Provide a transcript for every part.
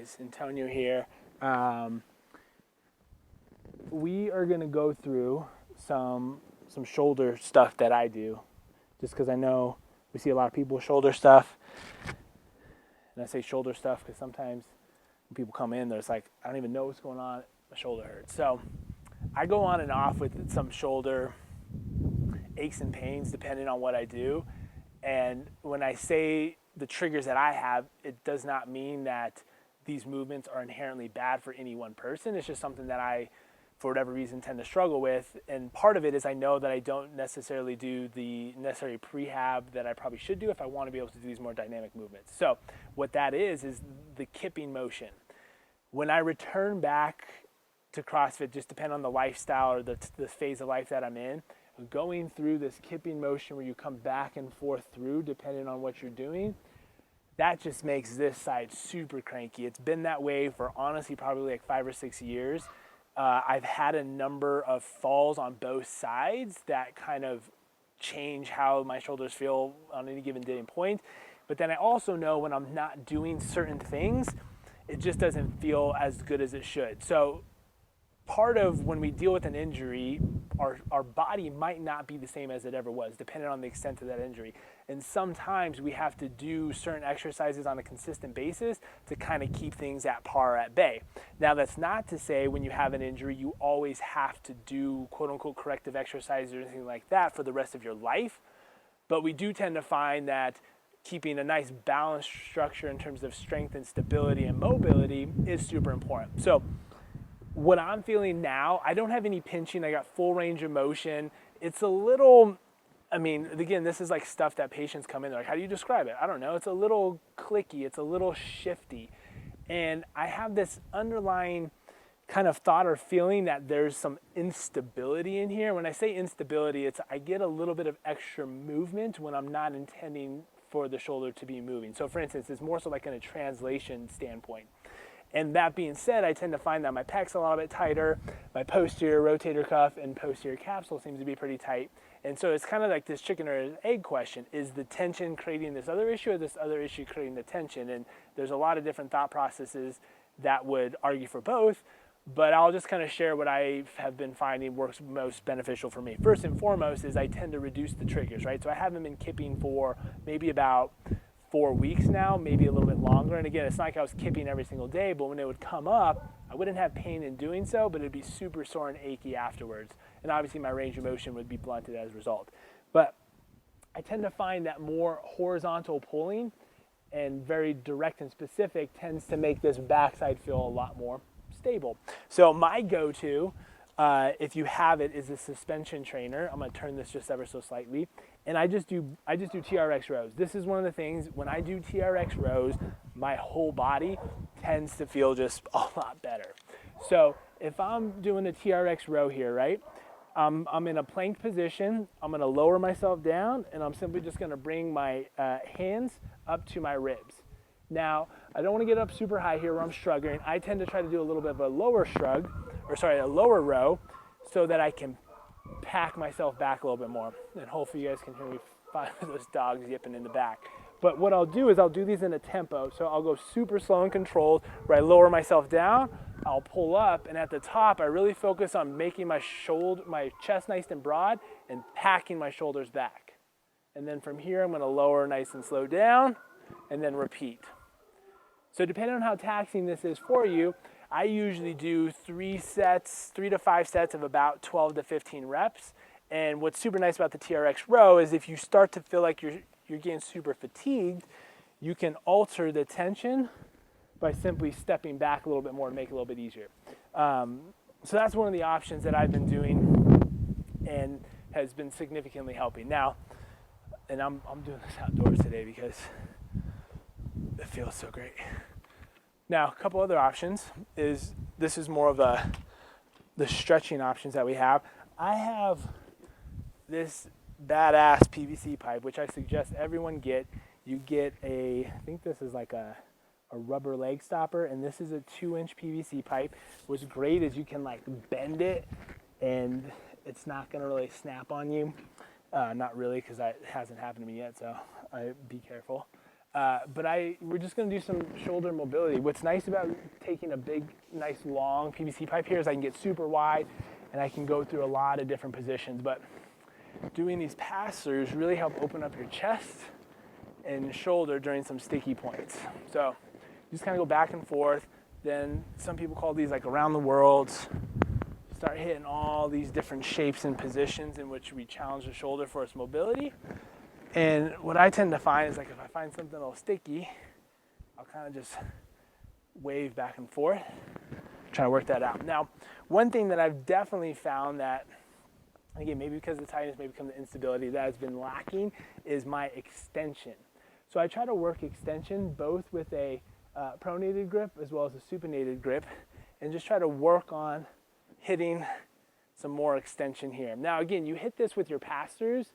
guys, Antonio here. We are gonna go through some shoulder stuff that I do, just because I know we see a lot of people with shoulder stuff. And I say shoulder stuff because sometimes when people come in, there's like, I don't even know what's going on, my shoulder hurts. So I go on and off with some shoulder aches and pains depending on what I do. And when I say the triggers that I have, it does not mean that these movements are inherently bad for any one person. It's just something that I, for whatever reason, tend to struggle with. And part of it is I know that I don't necessarily do the necessary prehab that I probably should do if I want to be able to do these more dynamic movements. So what that is the kipping motion. When I return back to CrossFit, just depend on the lifestyle or the phase of life that I'm in, going through this kipping motion where you come back and forth through depending on what you're doing, that just makes this side super cranky. It's been that way for honestly probably like 5 or 6 years. I've had a number of falls on both sides that kind of change how my shoulders feel on any given day and point. But then I also know when I'm not doing certain things, it just doesn't feel as good as it should. So part of when we deal with an injury, our body might not be the same as it ever was, depending on the extent of that injury. And sometimes we have to do certain exercises on a consistent basis to kind of keep things at par, at bay. Now, that's not to say when you have an injury, you always have to do quote unquote corrective exercises or anything like that for the rest of your life. But we do tend to find that keeping a nice balanced structure in terms of strength and stability and mobility is super important. So what I'm feeling now, I don't have any pinching. I got full range of motion. It's a little, I mean, again, this is like stuff that patients come in, they're like, how do you describe it? I don't know. It's a little clicky. It's a little shifty. And I have this underlying kind of thought or feeling that there's some instability in here. When I say instability, it's I get a little bit of extra movement when I'm not intending for the shoulder to be moving. So for instance, it's more so like in a translation standpoint. And that being said, I tend to find that my pec's a little bit tighter, my posterior rotator cuff and posterior capsule seems to be pretty tight. And so it's kind of like this chicken or egg question. Is the tension creating this other issue or this other issue creating the tension? And there's a lot of different thought processes that would argue for both, but I'll just kind of share what I have been finding works most beneficial for me. First and foremost is I tend to reduce the triggers, right? So I haven't been kipping for maybe about 4 weeks now, maybe a little bit longer. And again, it's not like I was kipping every single day, but when it would come up, I wouldn't have pain in doing so, but it'd be super sore and achy afterwards. And obviously my range of motion would be blunted as a result. But I tend to find that more horizontal pulling and very direct and specific tends to make this backside feel a lot more stable. So my go-to, if you have it, is a suspension trainer. I'm gonna turn this just ever so slightly. And I just do TRX rows. This is one of the things, when I do TRX rows, my whole body tends to feel just a lot better. So if I'm doing a TRX row here, right, I'm in a plank position, I'm gonna lower myself down, and I'm simply just gonna bring my hands up to my ribs. Now, I don't wanna get up super high here where I'm shrugging. I tend to try to do a little bit of a lower shrug, a lower row, so that I can pack myself back a little bit more. And hopefully you guys can hear me find those dogs yipping in the back. But what I'll do is I'll do these in a tempo. So I'll go super slow and controlled where I lower myself down, I'll pull up, and at the top I really focus on making my chest nice and broad and packing my shoulders back. And then from here I'm gonna lower nice and slow down and then repeat. So depending on how taxing this is for you, I usually do 3 to 5 sets of about 12 to 15 reps. And what's super nice about the TRX row is if you start to feel like you're getting super fatigued, you can alter the tension by simply stepping back a little bit more and make it a little bit easier. So that's one of the options that I've been doing and has been significantly helping. Now, and I'm doing this outdoors today because it feels so great. Now, a couple other options is, this is more of the stretching options that we have. I have this badass PVC pipe, which I suggest everyone get. You get I think this is like a rubber leg stopper, and this is a 2-inch PVC pipe. What's great is you can like bend it and it's not gonna really snap on you. Not really, because that hasn't happened to me yet, so be careful. But we're just going to do some shoulder mobility. What's nice about taking a big, nice, long PVC pipe here is I can get super wide and I can go through a lot of different positions. But doing these pass-throughs really help open up your chest and shoulder during some sticky points. So you just kind of go back and forth. Then some people call these like around the worlds. Start hitting all these different shapes and positions in which we challenge the shoulder for its mobility. And what I tend to find is like if I find something a little sticky, I'll kind of just wave back and forth, try to work that out. Now, one thing that I've definitely found that, again, maybe because of the tightness, maybe because of the instability, that has been lacking is my extension. So I try to work extension both with a pronated grip as well as a supinated grip and just try to work on hitting some more extension here. Now, again, you hit this with your pass-throughs,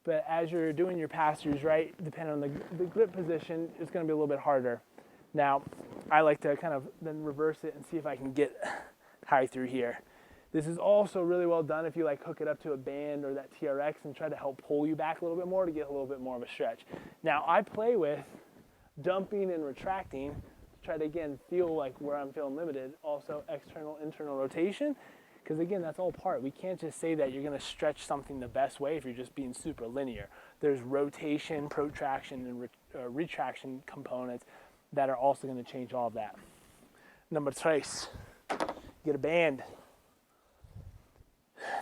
but as you're doing your pass-throughs, right, depending on the grip position, it's going to be a little bit harder. Now, I like to kind of then reverse it and see if I can get high through here. This is also really well done if you like hook it up to a band or that TRX and try to help pull you back a little bit more to get a little bit more of a stretch. Now, I play with dumping and retracting to try to, again, feel like where I'm feeling limited. Also, external, internal rotation. Because again, that's all part. We can't just say that you're going to stretch something the best way if you're just being super linear. There's rotation, protraction, and retraction components that are also going to change all of that. Number 3, get a band.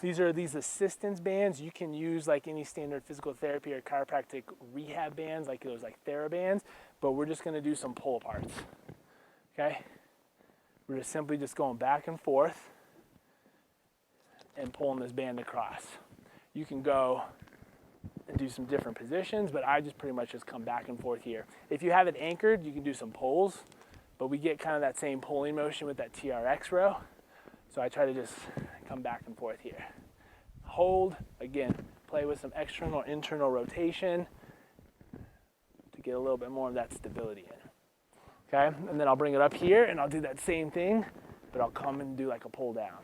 These are these assistance bands. You can use like any standard physical therapy or chiropractic rehab bands, like those like TheraBands, but we're just going to do some pull aparts. Okay? We're just simply just going back and forth and pulling this band across. You can go and do some different positions, but I just pretty much just come back and forth here. If you have it anchored, you can do some pulls, but we get kind of that same pulling motion with that TRX row. So I try to just come back and forth here. Hold, again, play with some external, internal rotation to get a little bit more of that stability in. Okay, and then I'll bring it up here and I'll do that same thing, but I'll come and do like a pull down.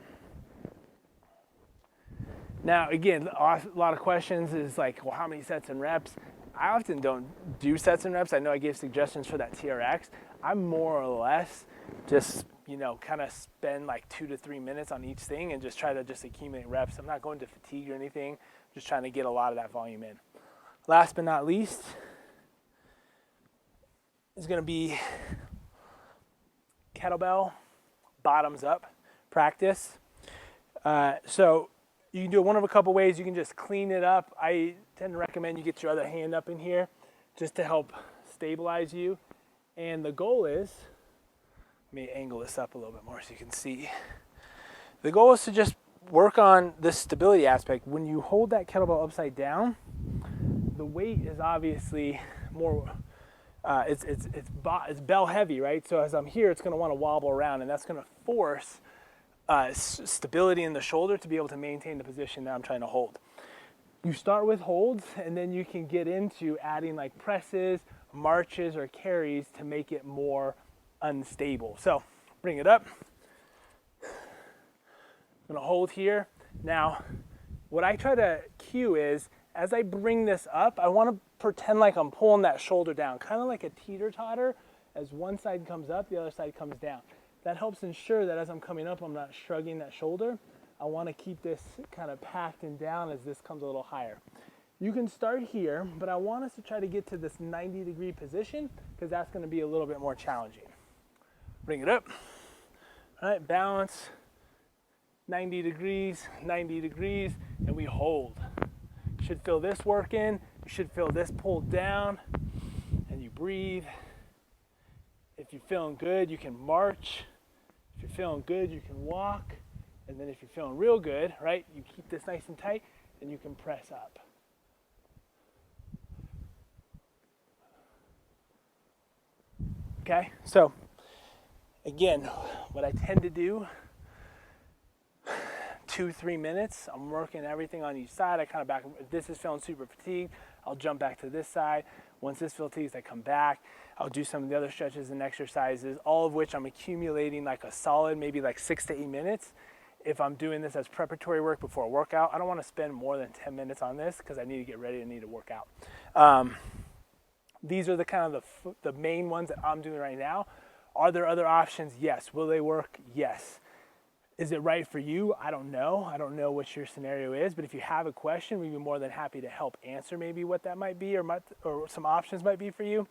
Now, again, a lot of questions is like, well, how many sets and reps? I often don't do sets and reps. I know I gave suggestions for that TRX. I'm more or less just, you know, kind of spend like 2 to 3 minutes on each thing and just try to just accumulate reps. I'm not going to fatigue or anything, just trying to get a lot of that volume in. Last but not least is going to be kettlebell bottoms up practice. So you can do it one of a couple ways. You can just clean it up. I tend to recommend you get your other hand up in here just to help stabilize you. And the goal is, let me angle this up a little bit more so you can see. The goal is to just work on this stability aspect. When you hold that kettlebell upside down, the weight is obviously more, it's bell heavy, right? So as I'm here, it's going to want to wobble around, and that's going to force stability in the shoulder to be able to maintain the position that I'm trying to hold. You start with holds, and then you can get into adding like presses, marches, or carries to make it more unstable. So bring it up. I'm going to hold here. Now, what I try to cue is, as I bring this up, I want to pretend like I'm pulling that shoulder down, kind of like a teeter-totter. As one side comes up, the other side comes down. That helps ensure that as I'm coming up, I'm not shrugging that shoulder. I want to keep this kind of packed and down as this comes a little higher. You can start here, but I want us to try to get to this 90-degree position because that's going to be a little bit more challenging. Bring it up. All right, balance. 90 degrees, and we hold. You should feel this work in. You should feel this pulled down, and you breathe. If you're feeling good, you can march. If you're feeling good, you can walk. And then if you're feeling real good, right, you keep this nice and tight, and you can press up. Okay, so again, what I tend to do, 2-3 minutes, I'm working everything on each side. I kind of back, if this is feeling super fatigued, I'll jump back to this side. Once this fatigues, I come back. I'll do some of the other stretches and exercises, all of which I'm accumulating like a solid, maybe like 6 to 8 minutes. If I'm doing this as preparatory work before a workout, I don't want to spend more than 10 minutes on this because I need to get ready and need to work out. these are the kind of the main ones that I'm doing right now. Are there other options? Yes. Will they work? Yes. Is it right for you? I don't know. I don't know what your scenario is, but if you have a question, we'd be more than happy to help answer maybe what that might be, or some options might be for you.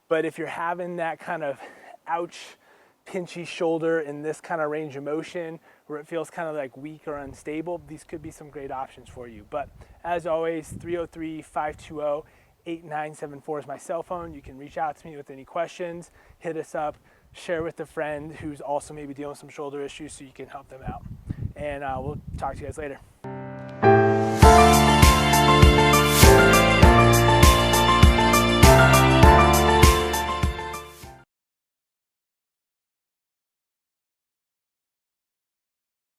But if you're having that kind of ouch, pinchy shoulder in this kind of range of motion where it feels kind of like weak or unstable, these could be some great options for you. But as always, 303-520-8974 is my cell phone. You can reach out to me with any questions, hit us up, share with a friend who's also maybe dealing with some shoulder issues so you can help them out. And we'll talk to you guys later.